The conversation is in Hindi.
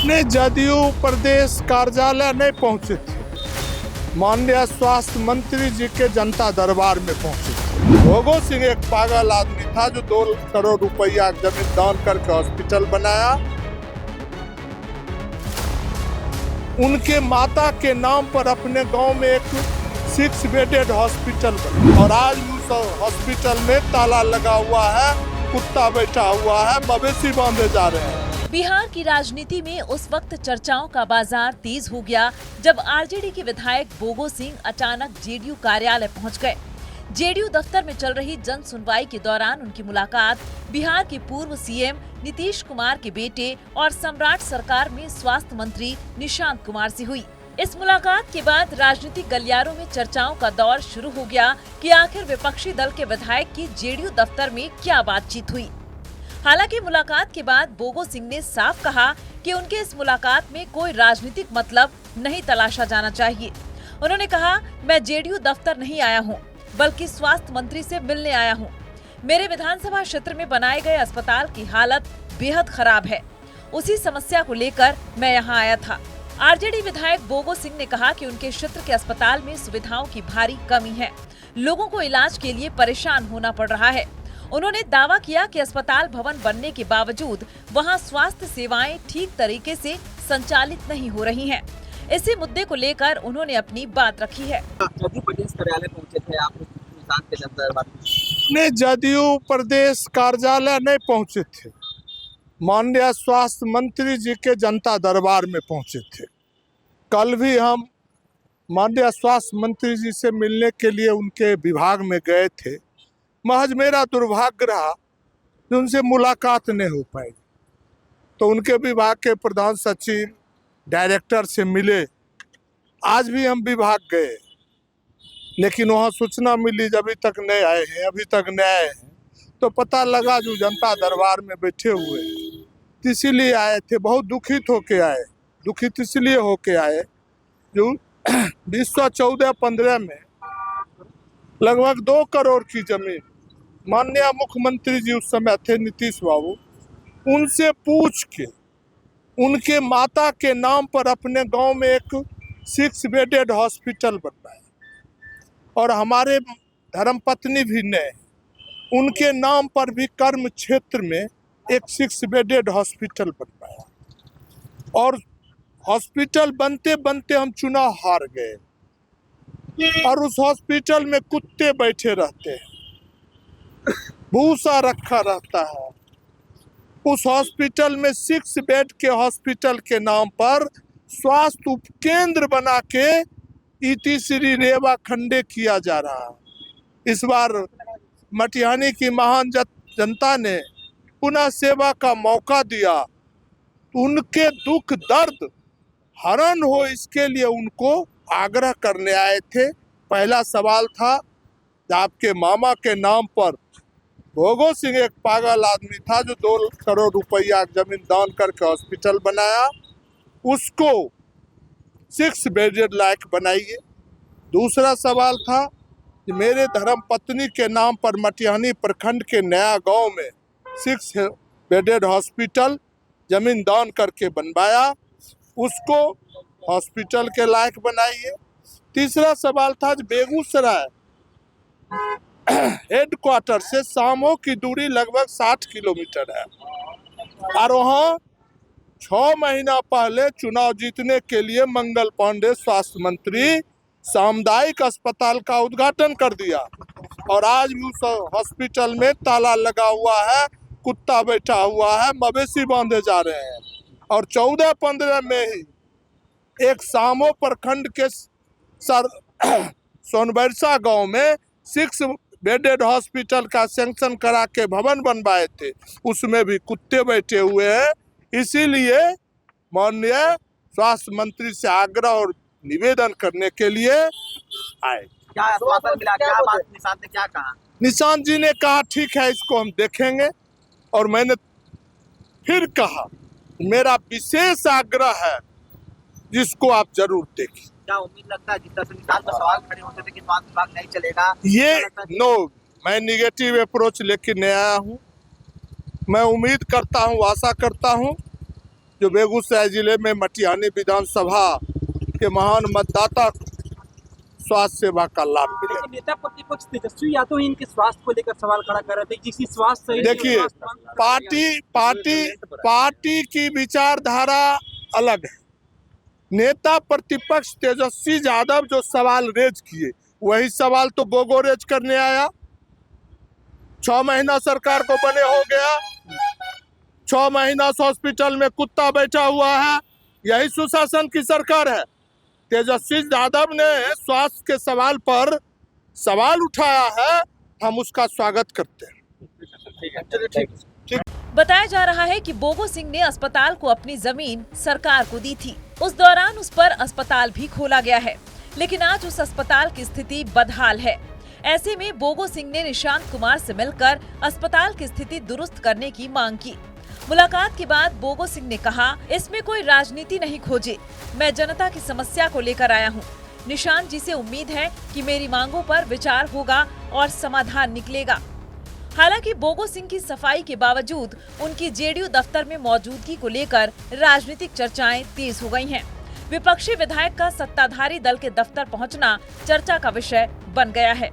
ने जदयू प्रदेश कार्यालय नहीं पहुंचे थे, माननीय स्वास्थ्य मंत्री जी के जनता दरबार में पहुंचे थे। भोगो सिंह एक पागल आदमी था जो 2 करोड़ रुपया जमीन दान करके हॉस्पिटल बनाया। उनके माता के नाम पर अपने गांव में एक 6 बेडेड हॉस्पिटल बना और आज उस हॉस्पिटल में ताला लगा हुआ है, कुत्ता बैठा हुआ है, मवेशी बांधे जा रहे हैं। बिहार की राजनीति में उस वक्त चर्चाओं का बाजार तेज हो गया जब आरजेडी के विधायक बोगो सिंह अचानक जेडीयू कार्यालय पहुंच गए। जेडीयू दफ्तर में चल रही जन सुनवाई के दौरान उनकी मुलाकात बिहार के पूर्व सीएम नीतीश कुमार के बेटे और सम्राट सरकार में स्वास्थ्य मंत्री निशांत कुमार से हुई। इस मुलाकात के बाद राजनीतिक गलियारों में चर्चाओं का दौर शुरू हो गया कि आखिर विपक्षी दल के विधायक की जेडीयू दफ्तर में क्या बातचीत हुई। हालांकि मुलाकात के बाद बोगो सिंह ने साफ कहा कि उनके इस मुलाकात में कोई राजनीतिक मतलब नहीं तलाशा जाना चाहिए। उन्होंने कहा, मैं जेडीयू दफ्तर नहीं आया हूं, बल्कि स्वास्थ्य मंत्री से मिलने आया हूं। मेरे विधानसभा क्षेत्र में बनाए गए अस्पताल की हालत बेहद खराब है, उसी समस्या को लेकर मैं यहां आया था। आरजेडी विधायक बोगो सिंह ने कहा कि उनके क्षेत्र के अस्पताल में सुविधाओं की भारी कमी है, लोगों को इलाज के लिए परेशान होना पड़ रहा है। उन्होंने दावा किया कि अस्पताल भवन बनने के बावजूद वहां स्वास्थ्य सेवाएं ठीक तरीके से संचालित नहीं हो रही हैं। इसी मुद्दे को लेकर उन्होंने अपनी बात रखी है। जदयू प्रदेश कार्यालय पहुंचे थे आप, निशांत के जनता दरबार ने जदयू प्रदेश कार्यालय नहीं पहुंचे थे, माननीय स्वास्थ्य मंत्री जी के जनता दरबार में पहुंचे थे। कल भी हम माननीय स्वास्थ्य मंत्री जी से मिलने के लिए उनके विभाग में गए थे। महज मेरा दुर्भाग्य रहा कि उनसे मुलाकात नहीं हो पाई, तो उनके विभाग के प्रधान सचिव डायरेक्टर से मिले। आज भी हम विभाग गए, लेकिन वहाँ सूचना मिली अभी तक नहीं आए हैं, तो पता लगा जो जनता दरबार में बैठे हुए, इसीलिए आए थे। बहुत दुखित इसलिए होके आए जो 2014-15 में लगभग 2 करोड़ की जमीन माननीय मुख्यमंत्री जी उस समय थे नीतीश बाबू, उनसे पूछ के उनके माता के नाम पर अपने गांव में एक 6 बेडेड हॉस्पिटल बनवाया और हमारे धर्मपत्नी भी ने उनके नाम पर भी कर्म क्षेत्र में एक 6 बेडेड हॉस्पिटल बनवाया और हॉस्पिटल बनते बनते हम चुनाव हार गए और उस हॉस्पिटल में कुत्ते बैठे रहते हैं, भूसा रखा रहता है। उस हॉस्पिटल में 6 बेड के हॉस्पिटल के नाम पर स्वास्थ्य उपकेंद्र बना के इति श्री रेवा खंडे किया जा रहा है। इस बार मटिहानी की महान जनता ने पुनः सेवा का मौका दिया, तो उनके दुख दर्द हरण हो इसके लिए उनको आग्रह करने आए थे। पहला सवाल था, आपके मामा के नाम पर भोगो सिंह एक पागल आदमी था जो 2 करोड़ रुपया जमीन दान करके हॉस्पिटल बनाया, उसको 6 बेडेड लायक बनाइए। दूसरा सवाल था कि मेरे धर्मपत्नी के नाम पर मटिहानी प्रखंड के नया गांव में 6 बेडेड हॉस्पिटल जमीन दान करके बनवाया, उसको हॉस्पिटल के लायक बनाइए। तीसरा सवाल था कि बेगूसराय हेडक्वार्टर से सामो की दूरी लगभग 60 किलोमीटर है और वहाँ 6 महीना पहले चुनाव जीतने के लिए मंगल पांडे स्वास्थ्य मंत्री सामुदायिक अस्पताल का उद्घाटन कर दिया और आज भी उस हॉस्पिटल में ताला लगा हुआ है, कुत्ता बैठा हुआ है, मवेशी बांधे जा रहे हैं। और 14-15 में ही एक सामो प्रखंड के सोनबरसा गांव में 6 बेडेड हॉस्पिटल का सैंक्शन करा के भवन बनवाए थे, उसमें भी कुत्ते बैठे हुए हैं। इसीलिए माननीय स्वास्थ्य मंत्री से आग्रह और निवेदन करने के लिए आए। क्या आश्वासन मिला, क्या बात निशांत ने क्या कहा? निशांत जी ने कहा ठीक है, इसको हम देखेंगे। और मैंने फिर कहा मेरा विशेष आग्रह है जिसको आप जरूर देखें। क्या उम्मीद लगता है जिस तरह से निशांत पर सवाल खड़े होते थे कि स्वास्थ्य विभाग नहीं चलेगा, ये मैं निगेटिव अप्रोच लेके नहीं आया हूँ। मैं उम्मीद करता हूँ, आशा करता हूँ जो बेगूसराय जिले में मटिहानी विधानसभा के महान मतदाता स्वास्थ्य सेवा का लाभ मिले। लेकिन नेता प्रतिपक्ष तेजस्वी यादव ही इनके स्वास्थ्य को लेकर सवाल खड़ा कर रहे थे, जिसकी स्वास्थ्य सही देखिए, पार्टी की विचारधारा अलग है। नेता प्रतिपक्ष तेजस्वी यादव जो सवाल रेज किए, वही सवाल तो बोगो रेज करने आया। 6 महीना सरकार को बने हो गया, 6 महीना से हॉस्पिटल में कुत्ता बैठा हुआ है, यही सुशासन की सरकार है। तेजस्वी यादव ने स्वास्थ्य के सवाल पर सवाल उठाया है, हम उसका स्वागत करते हैं। बताया जा रहा है कि बोगो सिंह ने अस्पताल को अपनी जमीन सरकार को दी थी। उस दौरान उस पर अस्पताल भी खोला गया है, लेकिन आज उस अस्पताल की स्थिति बदहाल है। ऐसे में बोगो सिंह ने निशांत कुमार से मिलकर अस्पताल की स्थिति दुरुस्त करने की मांग की। मुलाकात के बाद बोगो सिंह ने कहा, इसमें कोई राजनीति नहीं खोजे, मैं जनता की समस्या को लेकर आया हूँ। निशांत जी से उम्मीद है कि मेरी मांगों पर विचार होगा और समाधान निकलेगा। हालांकि बोगो सिंह की सफाई के बावजूद उनकी जेडीयू दफ्तर में मौजूदगी को लेकर राजनीतिक चर्चाएं तेज हो गई हैं। विपक्षी विधायक का सत्ताधारी दल के दफ्तर पहुंचना चर्चा का विषय बन गया है।